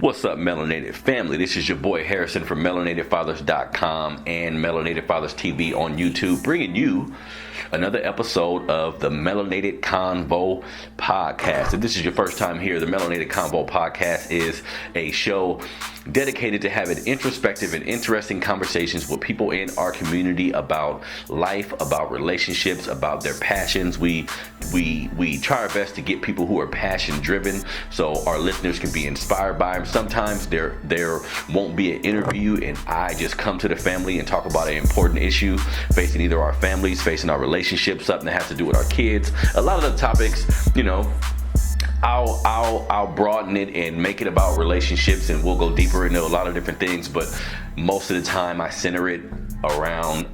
What's up, Melanated family? This is your boy Harrison from MelanatedFathers.com and Melanated Fathers TV on YouTube, bringing you another episode of the Melanated Convo podcast. If this is your first time here, the Melanated Convo podcast is a show dedicated to having introspective and interesting conversations with people in our community about life, about relationships, about their passions. We try our best to get people who are passion driven so our listeners can be inspired by them. Sometimes there won't be an interview and I just come to the family and talk about an important issue facing either our families, facing our relationships, something that has to do with our kids. A lot of the topics, I'll broaden it and make it about relationships, and we'll go deeper into a lot of different things, but most of the time I center it around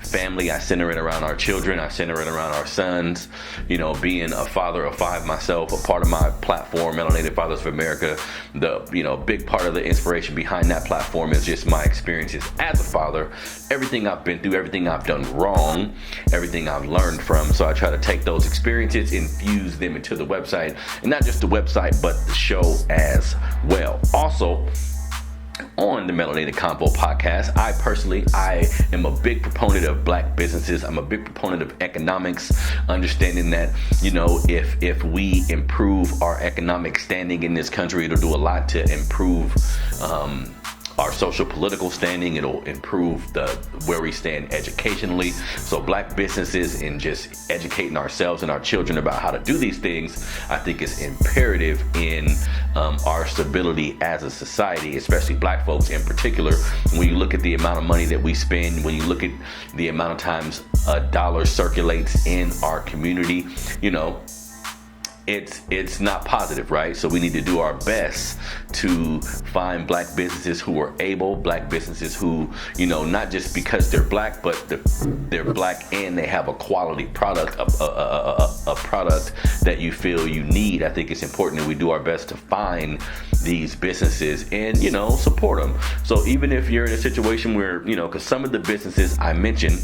family. I center it around our children. I center it around our sons. Being a father of five myself, a part of my platform, Melanated Fathers of America, the big part of the inspiration behind that platform is just my experiences as a father, everything I've been through, everything I've done wrong, everything I've learned from. So I try to take those experiences, infuse them into the website, and not just the website, but the show as well. Also, on the Melanated Convo podcast, I am a big proponent of black businesses. I'm a big proponent of economics, understanding that, if we improve our economic standing in this country, it'll do a lot to improve our social political standing. It'll improve where we stand educationally. So black businesses and just educating ourselves and our children about how to do these things, I think is imperative in our stability as a society, especially black folks in particular. When you look at the amount of money that we spend, when you look at the amount of times a dollar circulates in our community, it's not positive, right? So we need to do our best to find black businesses who are able, black businesses who, not just because they're black, but they're black and they have a quality product, a product that you feel you need. I think it's important that we do our best to find these businesses and, support them. So even if you're in a situation where, because some of the businesses I mentioned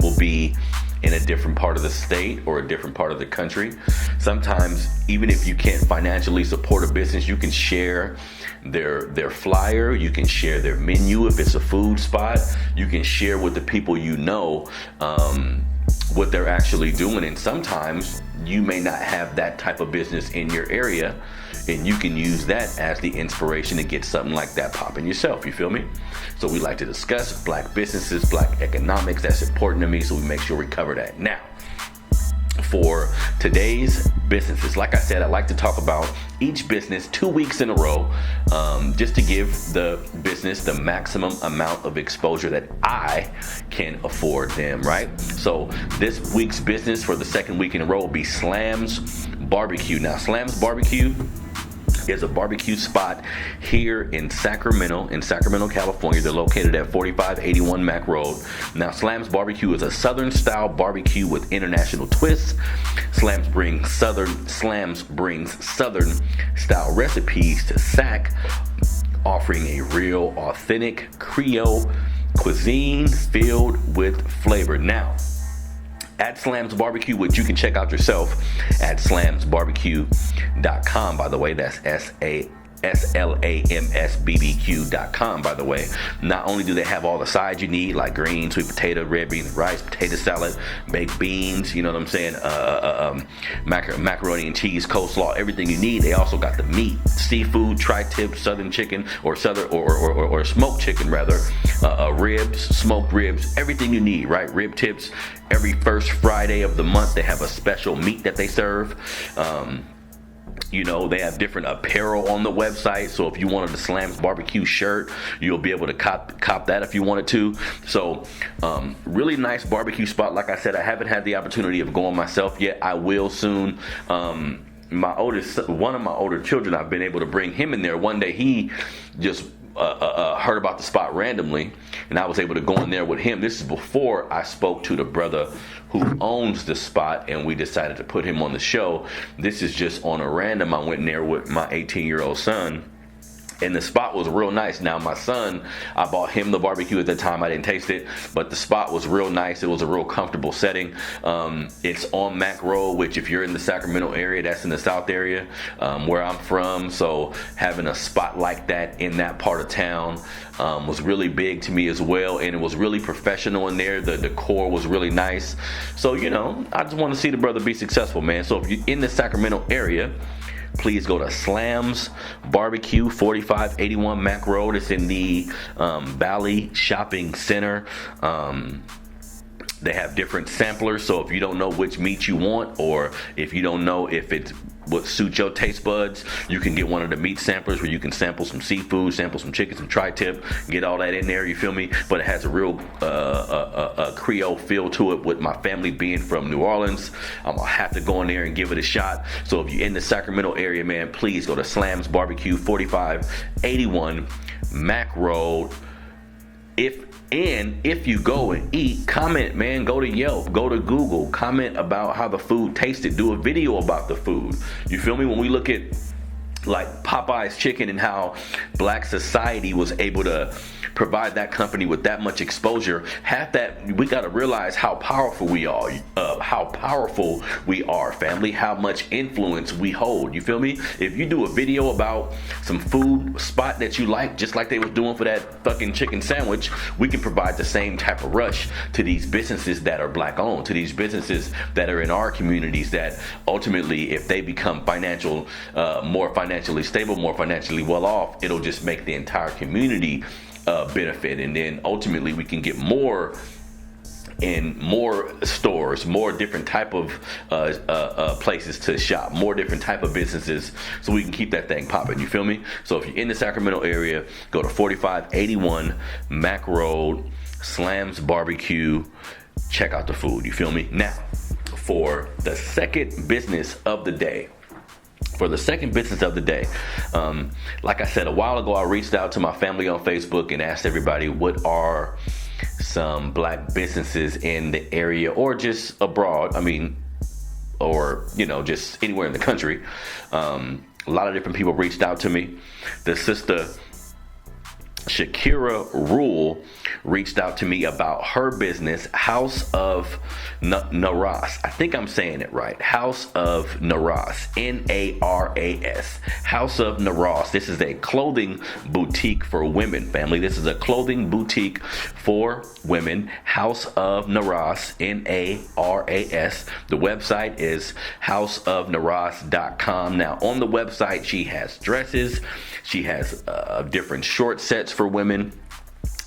will be in a different part of the state or a different part of the country. Sometimes, even if you can't financially support a business, you can share their flyer, you can share their menu if it's a food spot, you can share with the people what they're actually doing. And sometimes you may not have that type of business in your area, and you can use that as the inspiration to get something like that popping yourself. You feel me? So we like to discuss black businesses, black economics. That's important to me, so we make sure we cover that. Now, for today's businesses, like I said, I like to talk about each business 2 weeks in a row, just to give the business the maximum amount of exposure that I can afford them, right? So this week's business for the second week in a row will be Slam's Barbecue. Now, Slam's Barbecue is a barbecue spot here in Sacramento, California. They're located at 4581 Mac Road. Now, Slam's Barbecue is a Southern style barbecue with international twists. Slams brings Southern style recipes to Sac, offering a real authentic Creole cuisine filled with flavor. Now, at Slam's Barbecue, which you can check out yourself at slamsbarbecue.com, by the way. That's SLAMSBBQ.com, by the way. Not only do they have all the sides you need, like green, sweet potato, red beans, rice, potato salad, baked beans, you know what I'm saying, macaroni and cheese, coleslaw, everything you need. They also got the meat, seafood, tri-tip, southern chicken, or smoked chicken rather, ribs, smoked ribs, everything you need, right? Rib tips. Every first Friday of the month, they have a special meat that they serve. They have different apparel on the website. So if you wanted a Slam's Barbecue shirt, you'll be able to cop that if you wanted to. So really nice barbecue spot. Like I said, I haven't had the opportunity of going myself yet. I will soon. One of my older children, I've been able to bring him in there. One day he just heard about the spot randomly, and I was able to go in there with him. This is before I spoke to the brother who owns the spot, and we decided to put him on the show. This is just on a random. I went in there with my 18-year-old son, And the spot was real nice. Now, my son, I bought him the barbecue at the time. I didn't taste it, but the spot was real nice. It was a real comfortable setting. It's on Mac Road, which if you're in the Sacramento area, that's in the South area, where I'm from. So having a spot like that in that part of town was really big to me as well. And it was really professional in there. The decor was really nice. So, you know, I just want to see the brother be successful, man. So if you're in the Sacramento area, please go to Slam's Barbecue, 4581 Mac Road. It's in the Valley Shopping Center. They have different samplers, so if you don't know which meat you want, or if you don't know if it's what suits your taste buds, you can get one of the meat samplers where you can sample some seafood, sample some chicken, some tri-tip, get all that in there, you feel me? But it has a real Creole feel to it. With my family being from New Orleans, I'm gonna have to go in there and give it a shot. So if you're in the Sacramento area, man, please go to Slam's Barbecue, 4581 Mac Road. If you go and eat, comment, man. Go to Yelp, go to Google, comment about how the food tasted. Do a video about the food. You feel me? When we look at like Popeye's chicken and how black society was able to provide that company with that much exposure, we got to realize how powerful we are, family, how much influence we hold. You feel me? If you do a video about some food spot that you like, just like they was doing for that fucking chicken sandwich, we can provide the same type of rush to these businesses that are black owned, to these businesses that are in our communities, that ultimately, if they become more financially stable, more financially well off, it'll just make the entire community benefit. And then ultimately we can get more in more stores, more different type of places to shop, more different type of businesses, so we can keep that thing popping. You feel me? So if you're in the Sacramento area, go to 4581 Mac Road, Slam's Barbecue. Check out the food. You feel me? Now, for the second business of the day. Like I said a while ago, I reached out to my family on Facebook and asked everybody what are some black businesses in the area or just abroad. Or, you know, just anywhere in the country. A lot of different people reached out to me. The sister Shakira Rule reached out to me about her business, House of Naras. I think I'm saying it right. House of Naras, Naras. House of Naras. This is a clothing boutique for women, family. This is a clothing boutique for women. House of Naras, Naras. The website is houseofnaras.com. Now, on the website, she has dresses. She has different short sets for women.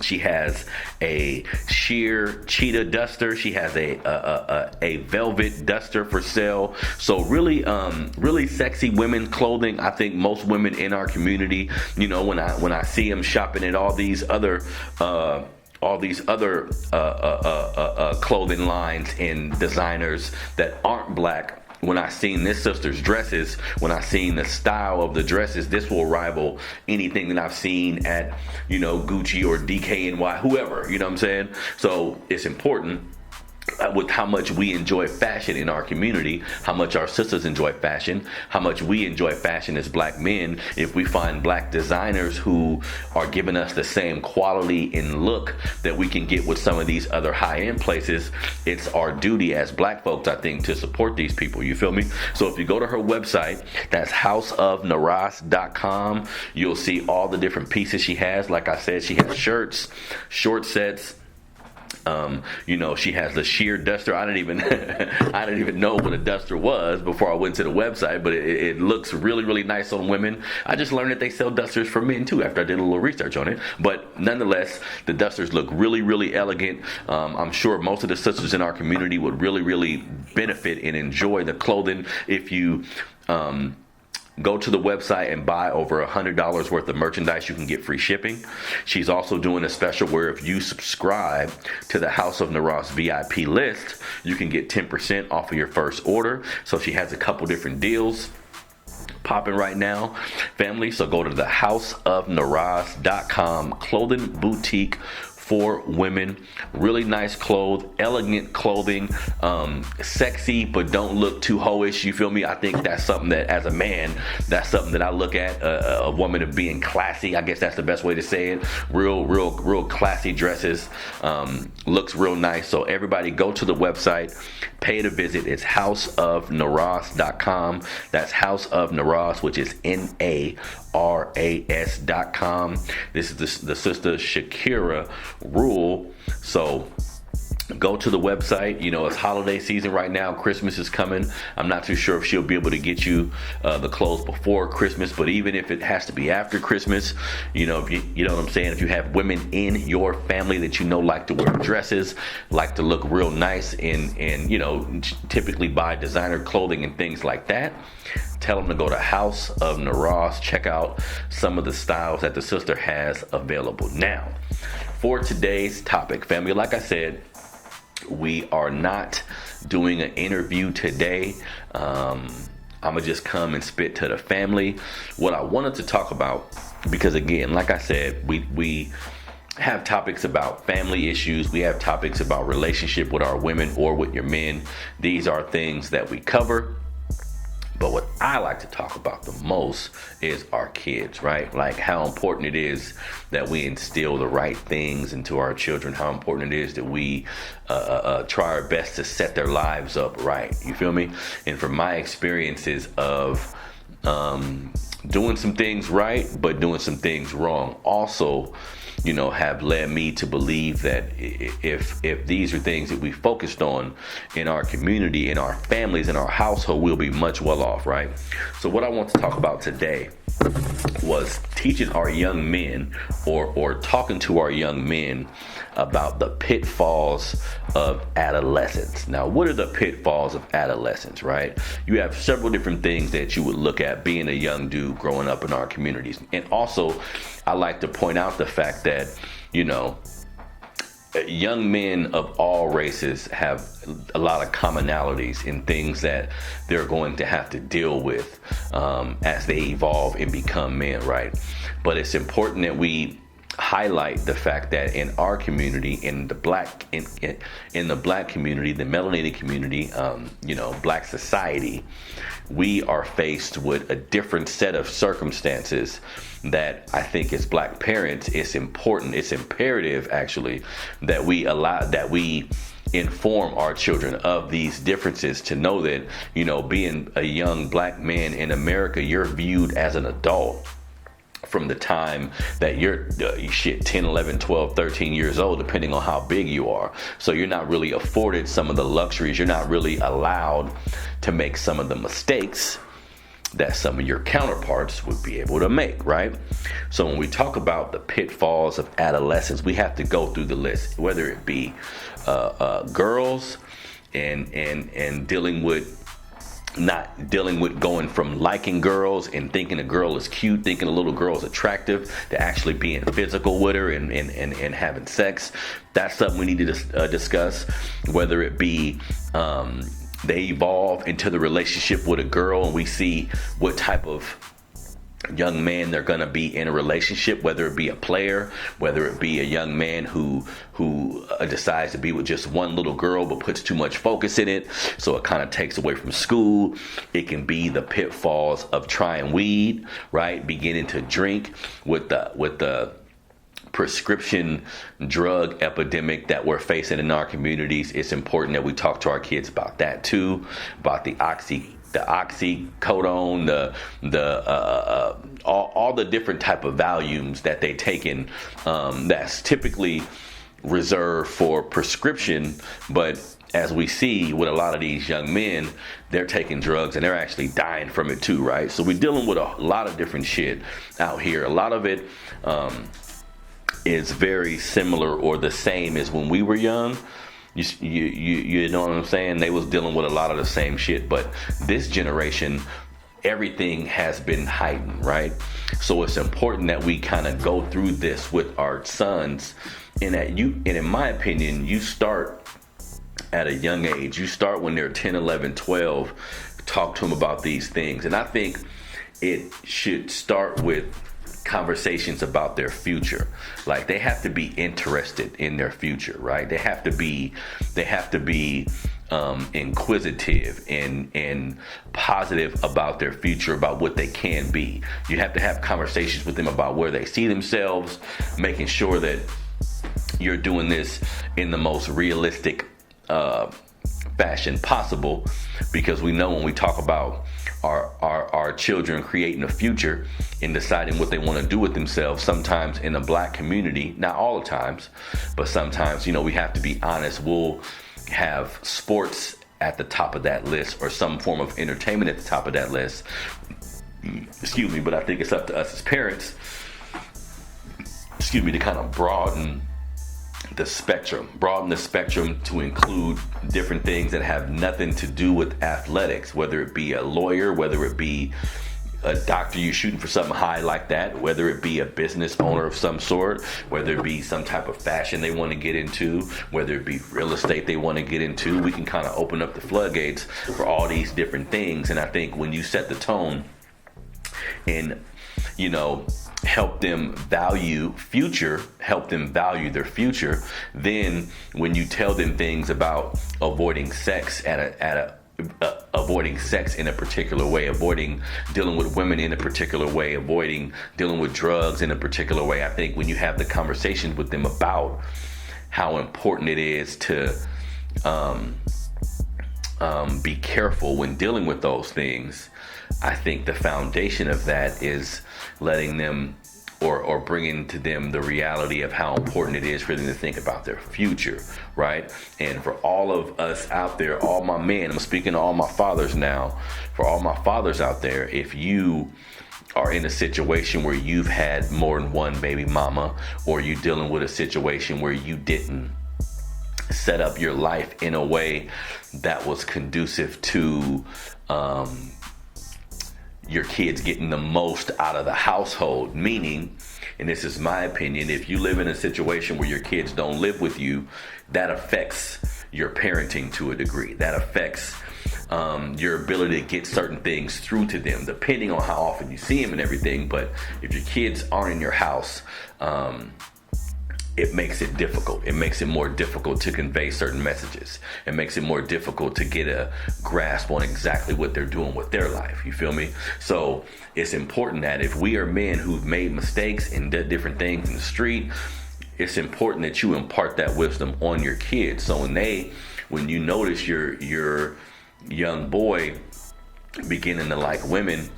She has a sheer cheetah duster. She has a velvet duster for sale. So really sexy women clothing. I think most women in our community, you know, when I see them shopping at all these other clothing lines and designers that aren't black, when I seen this sister's dresses, when I seen the style of the dresses, this will rival anything that I've seen at, you know, Gucci or DKNY, whoever, you know what I'm saying? So it's important with how much we enjoy fashion in our community, how much our sisters enjoy fashion, how much we enjoy fashion as black men. If we find black designers who are giving us the same quality and look that we can get with some of these other high-end places, it's our duty as black folks, I think, to support these people. You feel me? So if you go to her website, that's houseofnaras.com, you'll see all the different pieces she has. Like I said, she has shirts, short sets. You know, she has the sheer duster. I didn't even know what a duster was before I went to the website, but it looks really, really nice on women. I just learned that they sell dusters for men too after I did a little research on it. But nonetheless, the dusters look really, really elegant. I'm sure most of the sisters in our community would really, really benefit and enjoy the clothing if you go to the website and buy over $100 worth of merchandise. You can get free shipping. She's also doing a special where if you subscribe to the House of Naras VIP list, you can get 10% off of your first order. So she has a couple different deals popping right now, family. So go to the houseofnaras.com clothing boutique for women. Really nice clothes, elegant clothing, sexy but don't look too hoish. You feel me? I think that's something that, as a man, that's something that I look at. A woman of being classy. I guess that's the best way to say it. Real classy dresses. Looks real nice. So everybody go to the website, pay it a visit. It's houseofnaras.com. That's House of Naras, which is NARAS.com. This is the sister Shakira Rule. So go to the website. You know, it's holiday season right now. Christmas is coming. I'm not too sure if she'll be able to get you the clothes before Christmas, but even if it has to be after Christmas, you know, if you know what I'm saying, if you have women in your family that you know like to wear dresses, like to look real nice, and you know, typically buy designer clothing and things like that, tell them to go to House of Naras. Check out some of the styles that the sister has available. Now, for today's topic, family, like I said, we are not doing an interview today. I'm gonna just come and spit to the family what I wanted to talk about, because again, like I said, we have topics about family issues. We have topics about relationship with our women or with your men. These are things that we cover. But what I like to talk about the most is our kids, right? Like how important it is that we instill the right things into our children. How important it is that we try our best to set their lives up right. You feel me? And from my experiences of doing some things right, but doing some things wrong, also, you know, have led me to believe that if these are things that we focused on in our community, in our families, in our household, we'll be much well off, right? So what I want to talk about today was teaching our young men, or talking to our young men about the pitfalls of adolescence. Now, what are the pitfalls of adolescence, right? You have several different things that you would look at being a young dude growing up in our communities. And also, I like to point out the fact that, you know, young men of all races have a lot of commonalities in things that they're going to have to deal with as they evolve and become men, right? But it's important that we highlight the fact that in our community, in the black community, the melanated community, you know, black society, we are faced with a different set of circumstances that I think as black parents, it's important, it's imperative actually, that we inform our children of these differences, to know that, you know, being a young black man in America, you're viewed as an adult from the time that you're 10, 11, 12, 13 years old, depending on how big you are. So you're not really afforded some of the luxuries. You're not really allowed to make some of the mistakes that some of your counterparts would be able to make, right? So when we talk about the pitfalls of adolescence, we have to go through the list, whether it be girls and dealing with going from liking girls and thinking a girl is cute, thinking a little girl is attractive, to actually being physical with her and having sex. That's something we need to discuss. Whether it be they evolve into the relationship with a girl and we see what type of young man they're going to be in a relationship, whether it be a player, whether it be a young man who decides to be with just one little girl but puts too much focus in it, so it kind of takes away from school. It can be the pitfalls of trying weed, right? Beginning to drink with the prescription drug epidemic that we're facing in our communities. It's important that we talk to our kids about that too, about the oxycodone, all the different type of Valiums that they take in, that's typically reserved for prescription, but as we see with a lot of these young men, they're taking drugs and they're actually dying from it too, right? So we're dealing with a lot of different shit out here. A lot of it is very similar or the same as when we were young. You know what I'm saying? They was dealing with a lot of the same shit, but this generation, everything has been heightened, right? So it's important that we kind of go through this with our sons, and in my opinion, you start at a young age. You start when they're 10, 11, 12, talk to them about these things. And I think it should start with conversations about their future. Like, they have to be interested in their future, right? They have to be inquisitive and positive about their future, about what they can be. You have to have conversations with them about where they see themselves, making sure that you're doing this in the most realistic fashion possible, because we know when we talk about our children creating a future and deciding what they want to do with themselves, sometimes in the black community, not all the times, but sometimes, we have to be honest, we'll have sports at the top of that list or some form of entertainment at the top of that list. Excuse me, but I think it's up to us as parents, to kind of broaden the spectrum to include different things that have nothing to do with athletics, whether it be a lawyer, whether it be a doctor, you shooting for something high like that, whether it be a business owner of some sort, whether it be some type of fashion they want to get into, whether it be real estate they want to get into. We can kind of open up the floodgates for all these different things. And I think when you set the tone and, help them value their future, then when you tell them things about avoiding sex avoiding sex in a particular way, avoiding dealing with women in a particular way, avoiding dealing with drugs in a particular way, I think when you have the conversations with them about how important it is to be careful when dealing with those things, I think the foundation of that is letting them or bringing to them the reality of how important it is for them to think about their future, right? And for all of us out there, all my men, I'm speaking to all my fathers now, for all my fathers out there, if you are in a situation where you've had more than one baby mama, or you're dealing with a situation where you didn't set up your life in a way that was conducive to your kids getting the most out of the household, meaning, and this is my opinion, if you live in a situation where your kids don't live with you, that affects your parenting to a degree. That affects your ability to get certain things through to them, depending on how often you see them and everything. But if your kids aren't in your house, it makes it difficult. It makes it more difficult to convey certain messages. It makes it more difficult to get a grasp on exactly what they're doing with their life. You feel me? So it's important that if we are men who've made mistakes and did different things in the street, it's important that you impart that wisdom on your kids. So when you notice your young boy beginning to like women,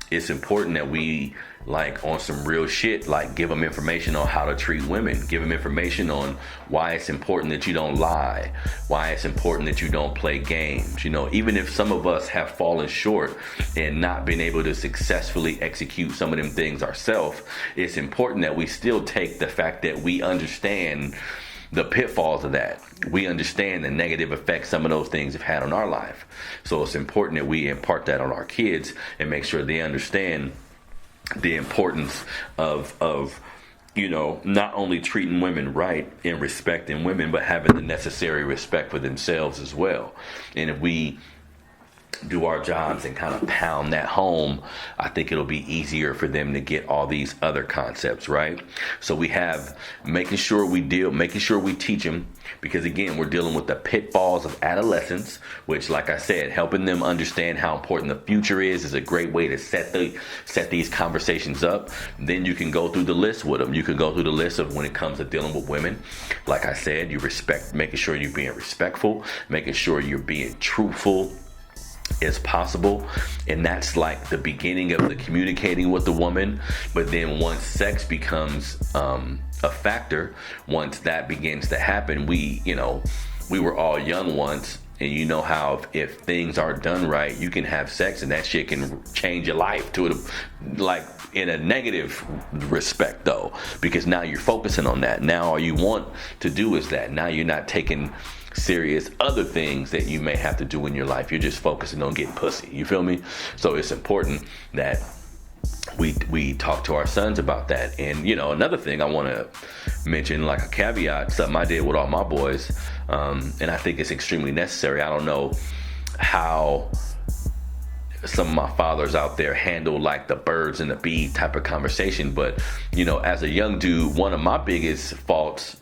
it's important that we, like, on some real shit, like, give them information on how to treat women, give them information on why it's important that you don't lie, why it's important that you don't play games. Even if some of us have fallen short and not been able to successfully execute some of them things ourselves, it's important that we still take the fact that we understand the pitfalls of that. We understand the negative effects some of those things have had on our life. So it's important that we impart that on our kids and make sure they understand the importance of not only treating women right and respecting women, but having the necessary respect for themselves as well. And if we do our jobs and kind of pound that home, I think it'll be easier for them to get all these other concepts, right? So we have making sure we teach them, because again, we're dealing with the pitfalls of adolescence, which, like I said, helping them understand how important the future is a great way to set these conversations up. Then you can go through the list with them. You can go through the list of when it comes to dealing with women. Like I said, making sure you're being respectful, making sure you're being truthful as possible, and that's like the beginning of the communicating with the woman. But then once sex becomes a factor, once that begins to happen, we were all young once, and how if things aren't done right, you can have sex and that shit can change your life like in a negative respect, though, because now you're focusing on that. Now all you want to do is that. Now you're not taking serious other things that you may have to do in your life. You're just focusing on getting pussy. You feel me? So it's important that we talk to our sons about that. And another thing I want to mention, like a caveat, something I did with all my boys, and I think it's extremely necessary. I don't know how some of my fathers out there handle like the birds and the bee type of conversation. But, as a young dude, one of my biggest faults,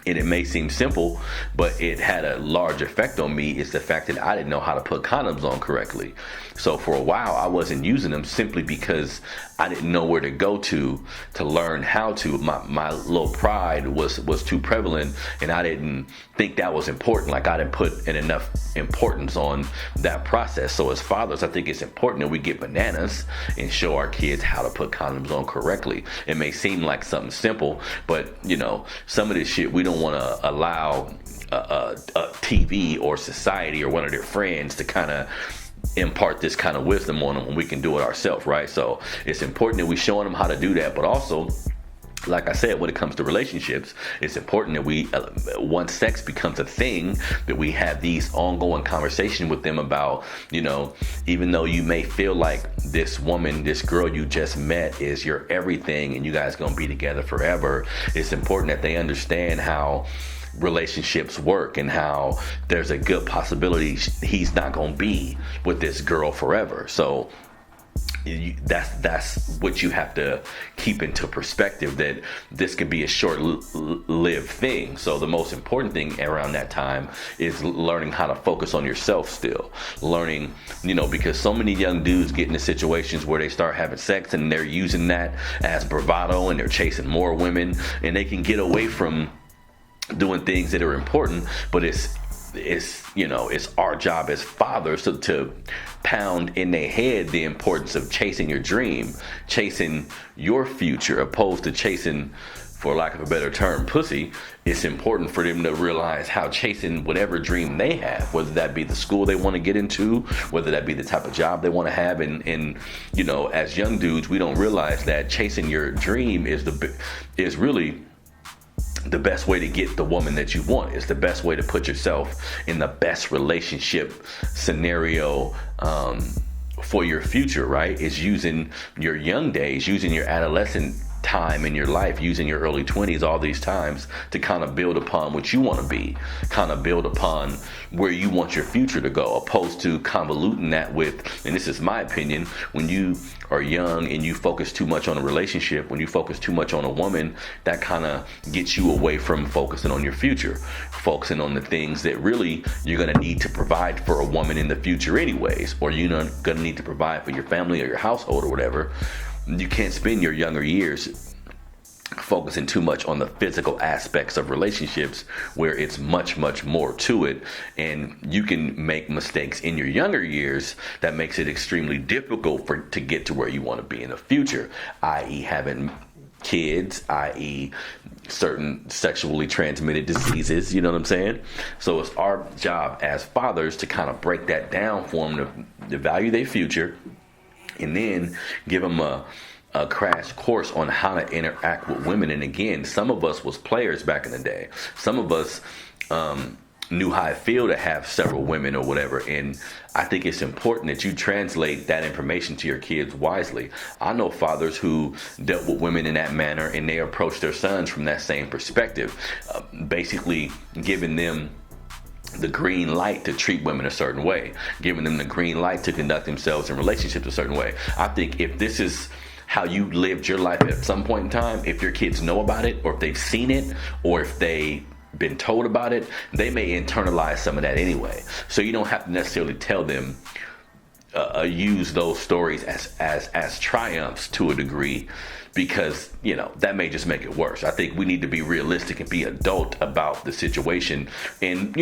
and it may seem simple, but it had a large effect on me, is the fact that I didn't know how to put condoms on correctly. So for a while, I wasn't using them simply because I didn't know where to go to learn how to. My little pride was too prevalent, and I didn't think that was important. Like, I didn't put in enough importance on that process. So as fathers, I think it's important that we get bananas and show our kids how to put condoms on correctly. It may seem like something simple, but some of this shit we don't want to allow TV or society or one of their friends to kind of impart this kind of wisdom on them when we can do it ourselves, right? So it's important that we showing them how to do that, but also, like I said, when it comes to relationships, it's important that we, once sex becomes a thing, that we have these ongoing conversations with them about, even though you may feel like this woman, this girl you just met is your everything and you guys gonna be together forever, it's important that they understand how relationships work and how there's a good possibility he's not gonna be with this girl forever. So that's what you have to keep into perspective, that this could be a short-lived thing. So the most important thing around that time is learning how to focus on yourself still. Learning, because so many young dudes get into situations where they start having sex and they're using that as bravado and they're chasing more women, and they can get away from doing things that are important, but it's our job as fathers to pound in their head the importance of chasing your dream, chasing your future, opposed to chasing, for lack of a better term, pussy. It's important for them to realize how chasing whatever dream they have, whether that be the school they want to get into, whether that be the type of job they want to have, and as young dudes, we don't realize that chasing your dream is really the best way to get the woman that you want. It's the best way to put yourself in the best relationship scenario for your future, right? Is using your young days, using your adolescent time in your life, using your early 20s, all these times to kind of build upon what you want to be, kind of build upon where you want your future to go, opposed to convoluting that with, and this is my opinion, when you are young and you focus too much on a relationship, when you focus too much on a woman, that kind of gets you away from focusing on your future, focusing on the things that really you're going to need to provide for a woman in the future anyways, or you're going to need to provide for your family or your household or whatever. You can't spend your younger years focusing too much on the physical aspects of relationships, where it's much, much more to it. And you can make mistakes in your younger years that makes it extremely difficult to get to where you want to be in the future, i.e. having kids, i.e. certain sexually transmitted diseases, you know what I'm saying? So it's our job as fathers to kind of break that down for them, to value their future, and then give them a crash course on how to interact with women. And again, some of us was players back in the day. Some of us knew how it feel to have several women or whatever. And I think it's important that you translate that information to your kids wisely. I know fathers who dealt with women in that manner, and they approached their sons from that same perspective, basically giving them the green light to treat women a certain way, giving them the green light to conduct themselves in relationships a certain way. I think if this is how you lived your life at some point in time, if your kids know about it, or if they've seen it, or if they've been told about it, they may internalize some of that anyway. So you don't have to necessarily tell them, use those stories as triumphs to a degree, because that may just make it worse. I think we need to be realistic and be adult about the situation, and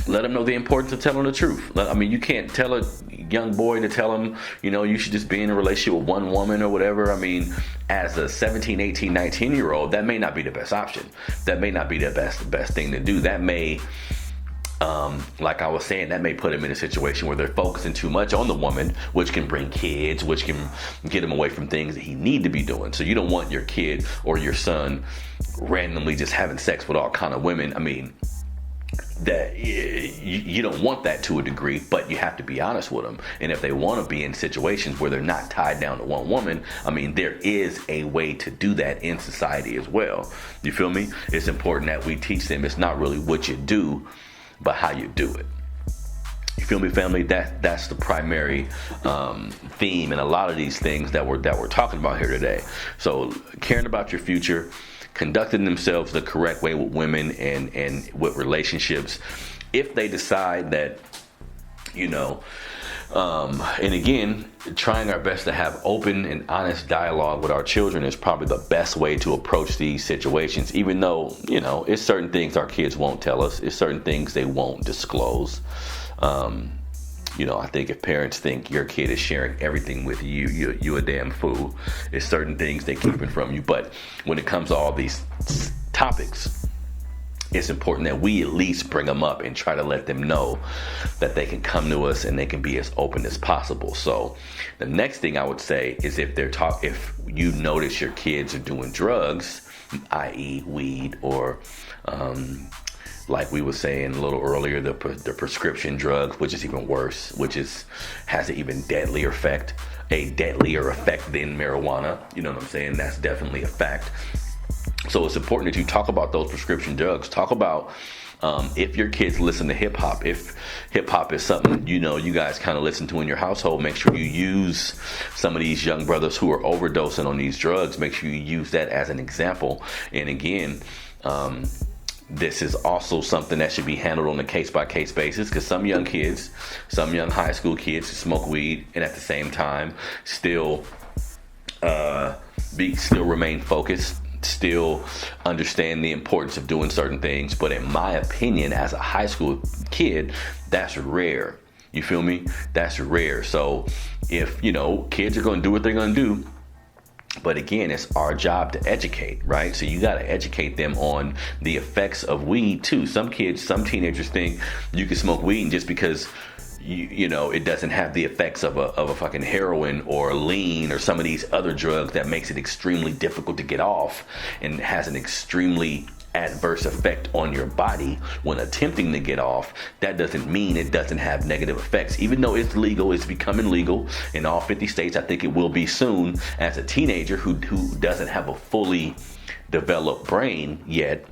let them know the importance of telling the truth. I mean, you can't tell a young boy to tell him, you should just be in a relationship with one woman or whatever. I mean, as a 17, 18, 19-year-old, that may not be the best option. That may not be the best thing to do. That may, like I was saying, that may put him in a situation where they're focusing too much on the woman, which can bring kids, which can get him away from things that he need to be doing. So you don't want your kid or your son randomly just having sex with all kind of women. I mean, that you don't want that to a degree, but you have to be honest with them. And if they want to be in situations where they're not tied down to one woman, I mean, there is a way to do that in society as well. You feel me? It's important that we teach them it's not really what you do, but how you do it. You feel me, family? That's the primary theme in a lot of these things that we're talking about here today. So caring about your future, conducting themselves the correct way with women and with relationships. If they decide that, and again, trying our best to have open and honest dialogue with our children is probably the best way to approach these situations, even though, it's certain things our kids won't tell us. It's certain things they won't disclose. I think if parents think your kid is sharing everything with you a damn fool. It's certain things they keeping from you. But when it comes to all these topics, it's important that we at least bring them up and try to let them know that they can come to us and they can be as open as possible. So the next thing I would say is if you notice your kids are doing drugs, i.e. weed, or like we were saying a little earlier, the prescription drug, which is even worse, has an even deadlier effect than marijuana. You know what I'm saying? That's definitely a fact. So it's important that you talk about those prescription drugs. Talk about if your kids listen to hip hop, if hip hop is something you guys kind of listen to in your household, make sure you use some of these young brothers who are overdosing on these drugs. Make sure you use that as an example. And again, this is also something that should be handled on a case-by-case basis, because some young high school kids smoke weed and at the same time still remain focused, still understand the importance of doing certain things. But in my opinion, as a high school kid, that's rare. You feel me? That's rare. So if, kids are going to do what they're going to do, but again, it's our job to educate, right? So you got to educate them on the effects of weed too. Some teenagers think you can smoke weed, and just because it doesn't have the effects of a fucking heroin or lean or some of these other drugs that makes it extremely difficult to get off and has an extremely adverse effect on your body when attempting to get off. That doesn't mean it doesn't have negative effects. Even though it's legal, it's becoming legal in all 50 states. I think it will be soon. As a teenager who doesn't have a fully developed brain yet,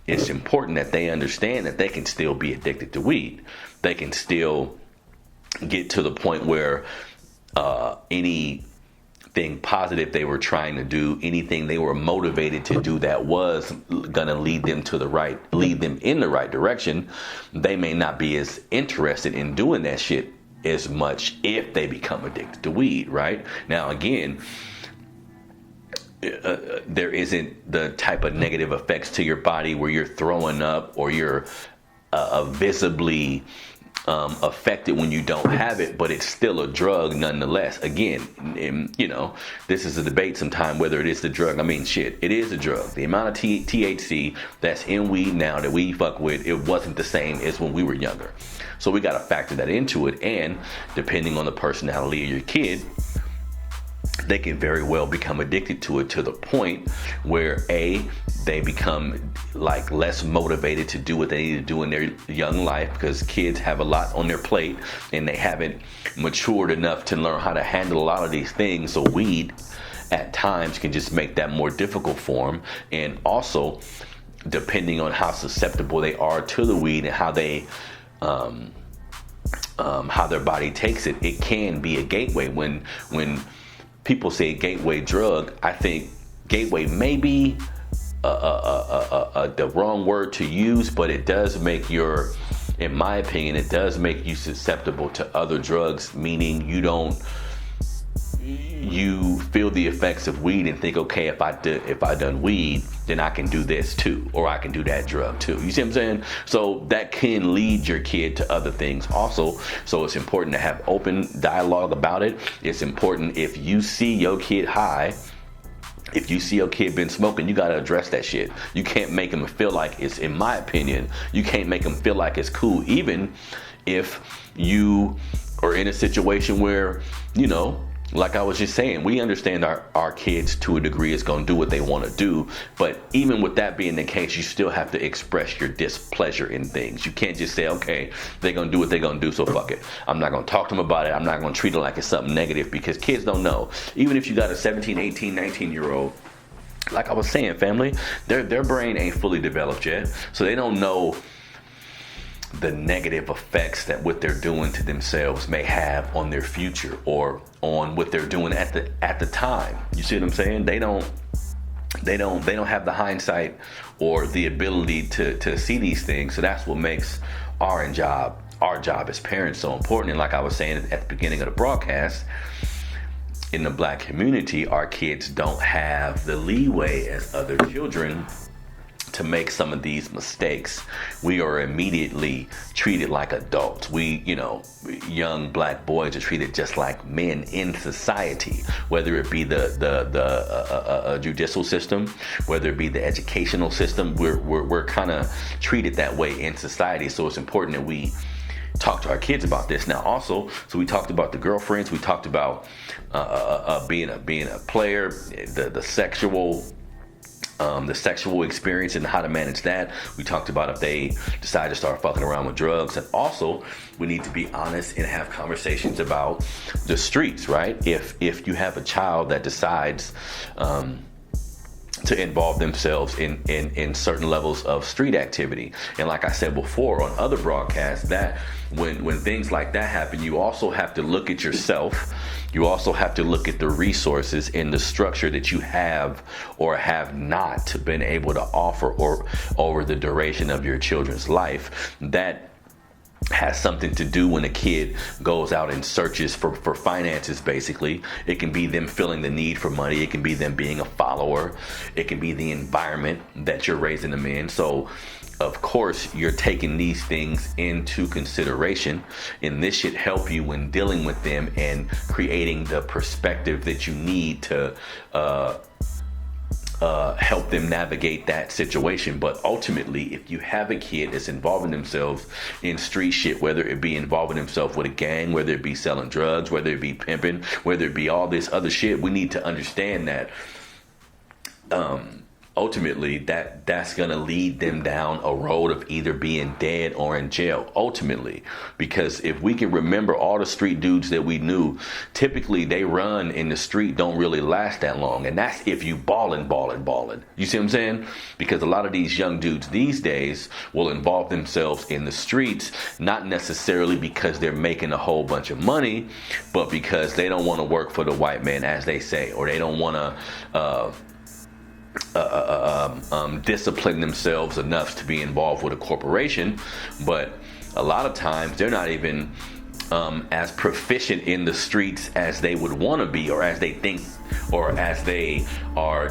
it's important that they understand that they can still be addicted to weed. They can still get to the point where anything positive they were trying to do, anything they were motivated to do that was gonna lead them in the right direction, they may not be as interested in doing that shit as much if they become addicted to weed, right? Now again, there isn't the type of negative effects to your body where you're throwing up or you're visibly affected when you don't have it, but it's still a drug nonetheless. Again, this is a debate sometime whether it is the drug. I mean, shit, it is a drug. The amount of THC that's in weed now that we fuck with, it wasn't the same as when we were younger. So we got to factor that into it. And depending on the personality of your kid, they can very well become addicted to it to the point where they become like less motivated to do what they need to do in their young life, because kids have a lot on their plate and they haven't matured enough to learn how to handle a lot of these things. So weed at times can just make that more difficult for them. And also, depending on how susceptible they are to the weed and how they how their body takes it, it can be a gateway. When people say gateway drug, I think gateway may be the wrong word to use, but it does make in my opinion, it does make you susceptible to other drugs, meaning you feel the effects of weed and think, okay, if I done weed, then I can do this too, or I can do that drug too. You see what I'm saying? So that can lead your kid to other things also. So it's important to have open dialogue about it. It's important, if you see your kid high, if you see your kid been smoking, you got to address that shit. You can't make them feel like it's, in my opinion, you can't make them feel like it's cool, even if you are in a situation where, like I was just saying, we understand our kids to a degree is going to do what they want to do. But even with that being the case, you still have to express your displeasure in things. You can't just say, okay, they're going to do what they're going to do, so fuck it. I'm not going to talk to them about it. I'm not going to treat it like it's something negative, because kids don't know. Even if you got a 17, 18, 19-year-old, like I was saying, family, their brain ain't fully developed yet. So they don't know the negative effects that what they're doing to themselves may have on their future or on what they're doing at the time. You see what I'm saying? They don't have the hindsight or the ability to see these things. So that's what makes our job as parents so important. And like I was saying at the beginning of the broadcast, in the Black community, our kids don't have the leeway as other children to make some of these mistakes. We are immediately treated like adults. Young Black boys are treated just like men in society, whether it be the judicial system, whether it be the educational system. We're kind of treated that way in society. So it's important that we talk to our kids about this. Now also, so we talked about the girlfriends, we talked about being a player, the sexual experience and how to manage that. We talked about if they decide to start fucking around with drugs. And also, we need to be honest and have conversations about the streets, right? If you have a child that decides to involve themselves in certain levels of street activity. And like I said before on other broadcasts, that when things like that happen, you also have to look at yourself. You also have to look at the resources and the structure that you have or have not been able to offer or over the duration of your children's life. That has something to do when a kid goes out and searches for finances, basically. It can be them feeling the need for money. It can be them being a follower. It can be the environment that you're raising them in. So, of course, you're taking these things into consideration, and this should help you when dealing with them and creating the perspective that you need to help them navigate that situation. But ultimately, if you have a kid that's involving themselves in street shit, whether it be involving themselves with a gang, whether it be selling drugs, whether it be pimping, whether it be all this other shit, we need to understand that ultimately that's going to lead them down a road of either being dead or in jail, ultimately. Because if we can remember all the street dudes that we knew, typically they run in the street, don't really last that long. And that's if you ballin'. You see what I'm saying? Because a lot of these young dudes these days will involve themselves in the streets, not necessarily because they're making a whole bunch of money, but because they don't want to work for the white man, as they say, or they don't want to discipline themselves enough to be involved with a corporation. But a lot of times they're not even as proficient in the streets as they would want to be, or as they think, or as they are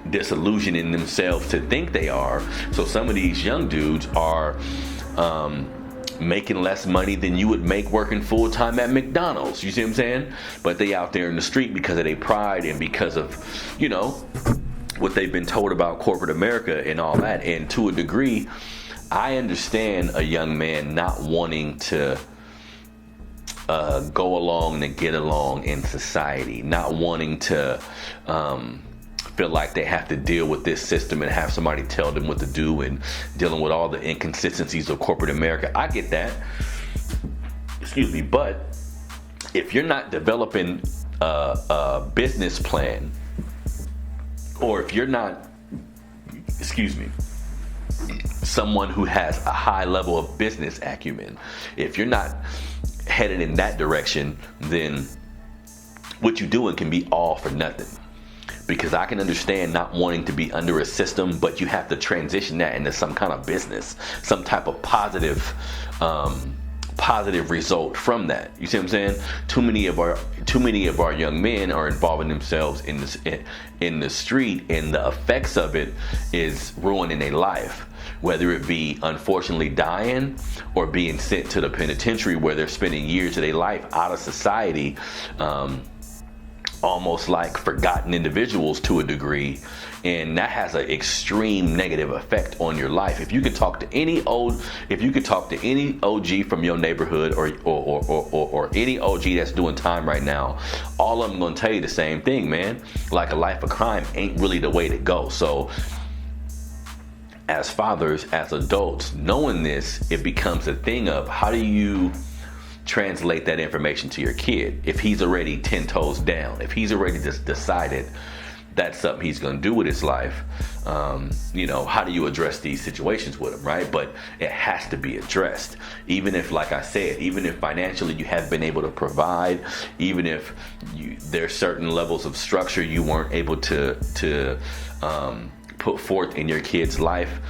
disillusioning themselves to think they are. So some of these young dudes are making less money than you would make working full time at McDonald's. You see what I'm saying? But they out there in the street because of their pride and because of, what they've been told about corporate America and all that. And to a degree, I understand a young man not wanting to go along and get along in society, not wanting to feel like they have to deal with this system and have somebody tell them what to do, and dealing with all the inconsistencies of corporate America. I get that. Excuse me. But if you're not developing a business plan, or if you're not, someone who has a high level of business acumen, if you're not headed in that direction, then what you're doing can be all for nothing. Because I can understand not wanting to be under a system, but you have to transition that into some kind of business, some type of positive result from that. You see what I'm saying? Too many of our young men are involving themselves in the street, and the effects of it is ruining their life, whether it be unfortunately dying or being sent to the penitentiary, where they're spending years of their life out of society, almost like forgotten individuals to a degree. And that has an extreme negative effect on your life. If you could talk to any OG from your neighborhood, or any OG that's doing time right now, all of them gonna tell you the same thing, man. Like, a life of crime ain't really the way to go. So as fathers, as adults, knowing this, it becomes a thing of how do you translate that information to your kid if he's already 10 toes down, if he's already just decided that's something he's going to do with his life. How do you address these situations with him, right? But it has to be addressed. Even if, like I said, even if financially you haven't been able to provide, even if there's certain levels of structure you weren't able to put forth in your kid's life,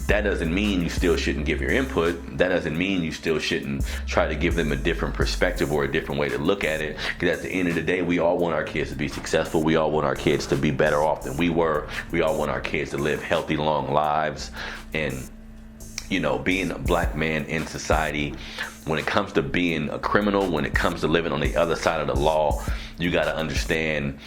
that doesn't mean you still shouldn't give your input. That doesn't mean you still shouldn't try to give them a different perspective or a different way to look at it. Because at the end of the day, we all want our kids to be successful. We all want our kids to be better off than we were. We all want our kids to live healthy, long lives. And, being a black man in society, when it comes to being a criminal, when it comes to living on the other side of the law, you got to understand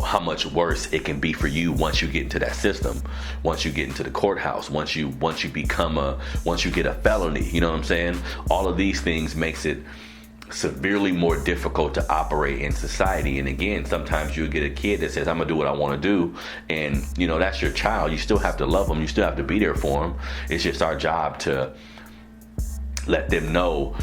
how much worse it can be for you once you get into that system, once you get into the courthouse, once you get a felony. You know what I'm saying? All of these things makes it severely more difficult to operate in society. And again, sometimes you get a kid that says, I'm gonna do what I want to do, and that's your child. You still have to love them, you still have to be there for them. It's just our job to let them know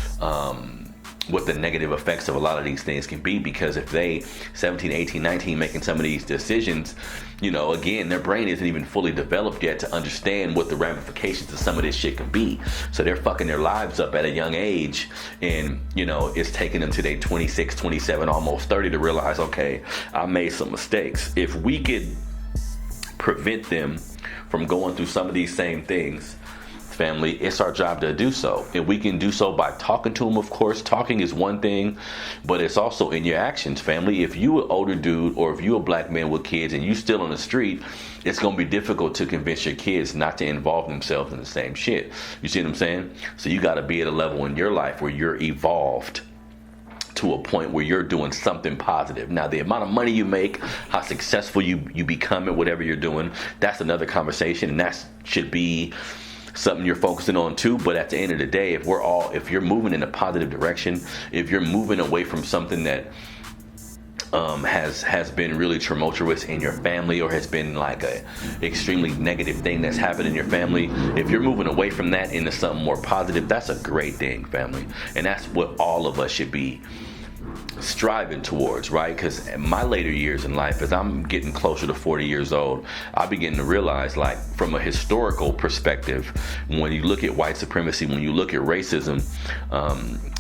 what the negative effects of a lot of these things can be. Because if they 17, 18, 19 making some of these decisions, again, their brain isn't even fully developed yet to understand what the ramifications of some of this shit can be. So they're fucking their lives up at a young age, and it's taking them to their 26, 27, almost 30 to realize, okay, I made some mistakes. If we could prevent them from going through some of these same things, family, it's our job to do so. And we can do so by talking to them, of course. Talking is one thing, but it's also in your actions, family. If you an older dude, or if you a black man with kids and you still on the street, it's going to be difficult to convince your kids not to involve themselves in the same shit. You see what I'm saying? So you got to be at a level in your life where you're evolved to a point where you're doing something positive. Now, the amount of money you make, how successful you become at whatever you're doing, that's another conversation, and that should be something you're focusing on too. But at the end of the day, if you're moving in a positive direction, if you're moving away from something that has been really tumultuous in your family, or has been like a extremely negative thing that's happened in your family, if you're moving away from that into something more positive, that's a great thing, family. And that's what all of us should be striving towards, right? Because in my later years in life, as I'm getting closer to 40 years old, I begin to realize, like, from a historical perspective, when you look at white supremacy, when you look at racism,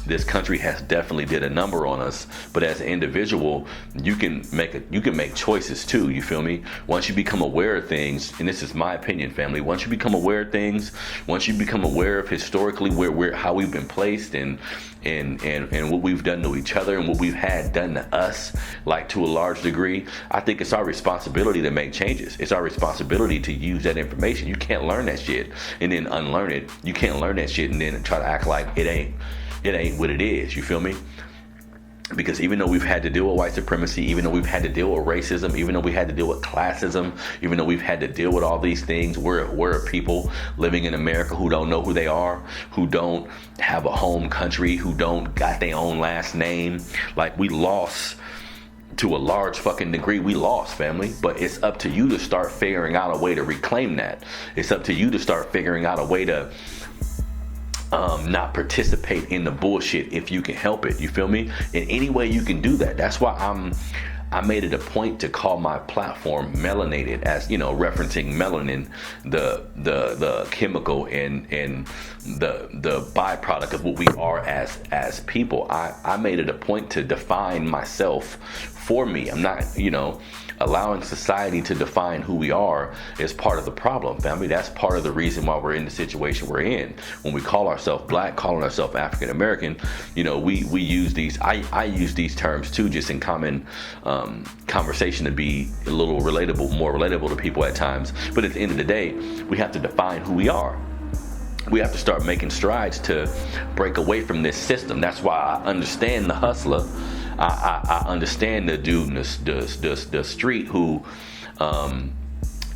this country has definitely did a number on us. But as an individual, you can make choices too. You feel me? Once you become aware of things, and this is my opinion, family. Once you become aware of things, once you become aware of historically how we've been placed, and what we've done to each other, and what we've had done to us, like, to a large degree, I think it's our responsibility to make changes. It's our responsibility to use that information. You can't learn that shit and then unlearn it. You can't learn that shit and then try to act like it ain't what it is. You feel me? Because even though we've had to deal with white supremacy, even though we've had to deal with racism, even though we had to deal with classism, even though we've had to deal with all these things, we're a people living in America who don't know who they are, who don't have a home country, who don't got their own last name. Like, we lost, to a large fucking degree, we lost, family. But it's up to you to start figuring out a way to reclaim that. It's up to you to start figuring out a way to not participate in the bullshit if you can help it. You feel me? In any way you can do that. That's why I made it a point to call my platform Melanated, as referencing melanin, the chemical and the byproduct of what we are as people. I made it a point to define myself for me. I'm not, allowing society to define who we are is part of the problem, family. That's part of the reason why we're in the situation we're in. When we call ourselves black, calling ourselves African American, we use these. I use these terms too, just in common conversation, to be a little more relatable to people at times. But at the end of the day, we have to define who we are. We have to start making strides to break away from this system. That's why I understand the hustler. I understand the dude in the street who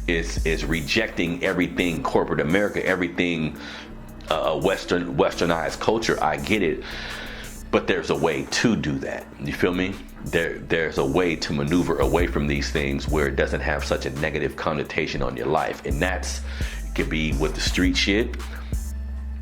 is rejecting everything corporate America, everything westernized culture. I get it, but there's a way to do that. You feel me? There's a way to maneuver away from these things where it doesn't have such a negative connotation on your life, and it could be with the street shit.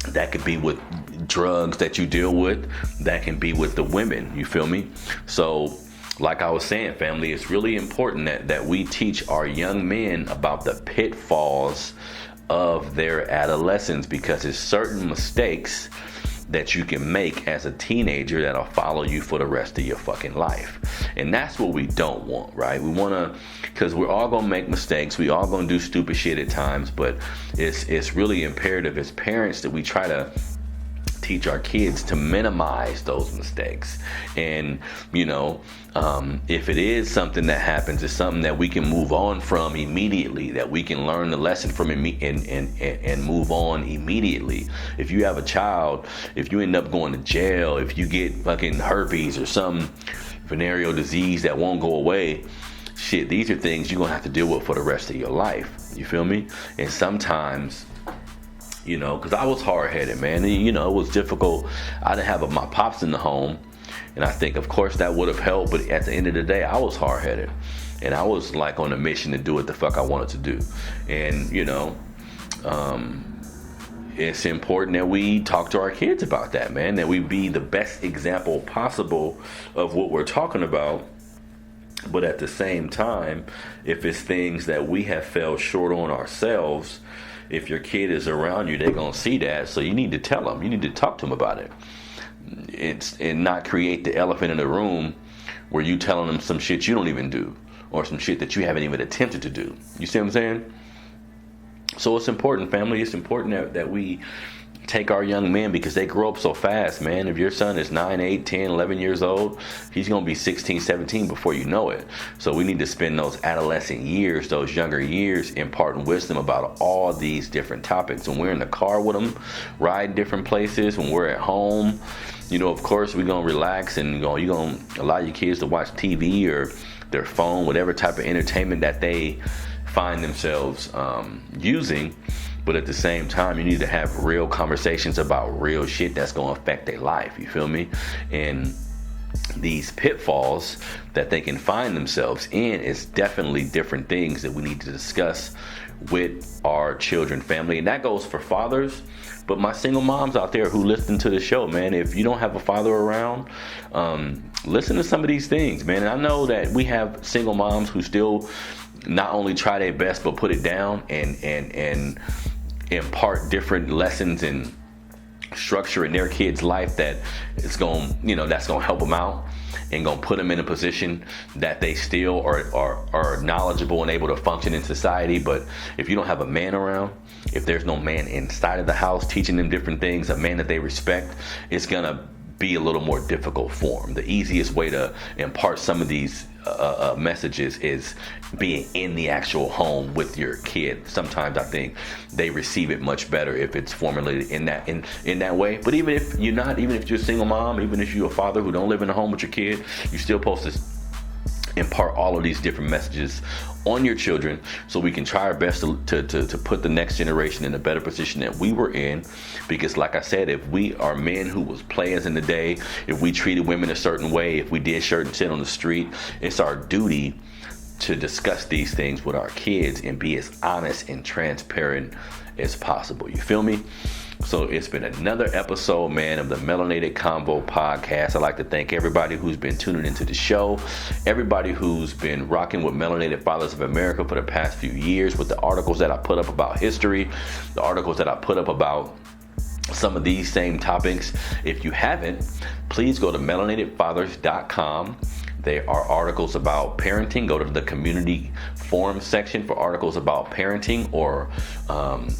That could be with drugs that you deal with. That can be with the women. You feel me? So like I was saying, family, it's really important that we teach our young men about the pitfalls of their adolescence, because there's certain mistakes that you can make as a teenager that'll follow you for the rest of your fucking life. And that's what we don't want, right? We want to, because we're all going to make mistakes. We all going to do stupid shit at times, but it's really imperative as parents that we try to teach our kids to minimize those mistakes. And, you know, if it is something that happens, it's something that we can move on from immediately, that we can learn the lesson from and move on immediately. If you have a child, if you end up going to jail, if you get fucking herpes or some venereal disease that won't go away, shit, these are things you're gonna have to deal with for the rest of your life. You feel me? And sometimes, you know, because I was hard-headed, man. You know, it was difficult. I didn't have my pops in the home, and I think, of course, that would have helped. But at the end of the day, I was hard-headed, and I was like on a mission to do what the fuck I wanted to do. And you know, it's important that we talk to our kids about that, man. That we be the best example possible of what we're talking about. But at the same time, if it's things that we have fell short on ourselves, if your kid is around you, they're going to see that. So you need to tell them. You need to talk to them about it. And not create the elephant in the room where you telling them some shit you don't even do, or some shit that you haven't even attempted to do. You see what I'm saying? So it's important, family. It's important that we take our young men, because they grow up so fast, man. If your son is 9, 8, 10, 11 years old, he's going to be 16, 17 before you know it. So we need to spend those adolescent years, those younger years, imparting wisdom about all these different topics. When we're in the car with them, riding different places, when we're at home, you know, of course, we're going to relax, and you're going to allow your kids to watch TV or their phone, whatever type of entertainment that they find themselves using. But at the same time, you need to have real conversations about real shit that's going to affect their life. You feel me? And these pitfalls that they can find themselves in is definitely different things that we need to discuss with our children, family. And that goes for fathers. But my single moms out there who listen to the show, man, if you don't have a father around, listen to some of these things, man. And I know that we have single moms who still not only try their best, but put it down and impart different lessons and structure in their kids' life that it's going, you know, that's going to help them out and going to put them in a position that they still are knowledgeable and able to function in society. But if you don't have a man around, if there's no man inside of the house teaching them different things, a man that they respect, it's going to be a little more difficult for them. The easiest way to impart some of these messages is being in the actual home with your kid. Sometimes I think they receive it much better if it's formulated in that way. But even if you're not, even if you're a single mom, even if you're a father who don't live in a home with your kid, you're still supposed to impart all of these different messages on your children, so we can try our best to put the next generation in a better position that we were in. Because like I said, if we are men who was players in the day, if we treated women a certain way, if we did certain shit on the street, it's our duty to discuss these things with our kids and be as honest and transparent as possible. You feel me? So it's been another episode, man, of the Melanated Convo podcast. I'd like to thank everybody who's been tuning into the show, everybody who's been rocking with Melanated Fathers of America for the past few years, with the articles that I put up about history, the articles that I put up about some of these same topics. If you haven't, please go to melanatedfathers.com. There are articles about parenting. Go to the community forum section for articles about parenting, or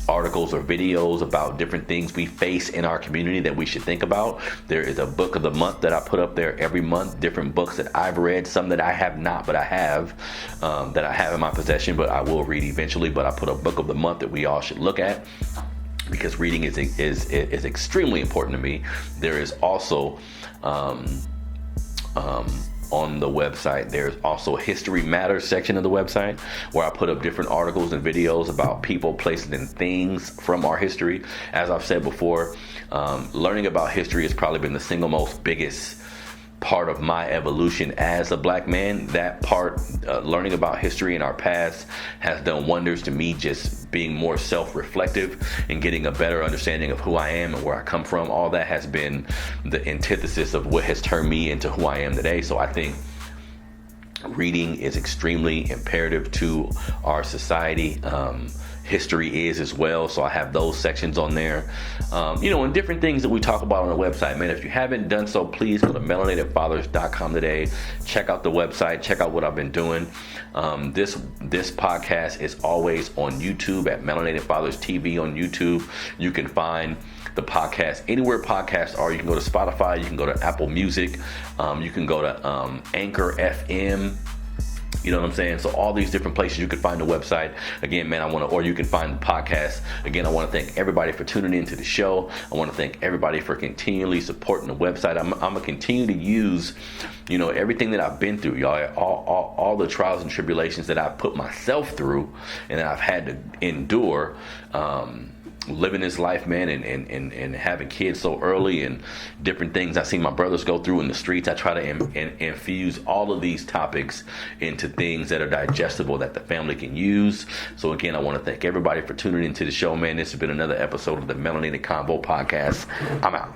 articles or videos about different things we face in our community that we should think about. There is a book of the month that I put up there every month, different books that I've read, some that I have not, but I have, that I have in my possession, but I will read eventually. But I put a book of the month that we all should look at, because reading is extremely important to me. There is also on the website, there's also a History Matters section of the website where I put up different articles and videos about people, places, and things from our history. As I've said before, learning about history has probably been the single most biggest part of my evolution as a black man. That part, learning about history in our past, has done wonders to me, just being more self-reflective and getting a better understanding of who I am and where I come from. All that has been the antithesis of what has turned me into who I am today. So I think Reading is extremely imperative to our society. History is as well, so I have those sections on there, and different things that we talk about on the website. Man, if you haven't done so, please go to melanatedfathers.com today. Check out the website, check out what I've been doing. This podcast is always on YouTube at Melanated Fathers TV on YouTube. You can find the podcast anywhere podcasts are. You can go to Spotify, you can go to Apple Music, you can go to Anchor FM. You know what I'm saying? So all these different places you can find the website. Again, man, or you can find the podcast. Again, I want to thank everybody for tuning into the show. I want to thank everybody for continually supporting the website. I'm gonna continue to use, everything that I've been through, y'all, all the trials and tribulations that I've put myself through and that I've had to endure. Living this life, man, and having kids so early and different things I see my brothers go through in the streets. I try to infuse all of these topics into things that are digestible that the family can use. So again, I want to thank everybody for tuning into the show, man. This has been another episode of the Melanated Convo podcast. I'm out.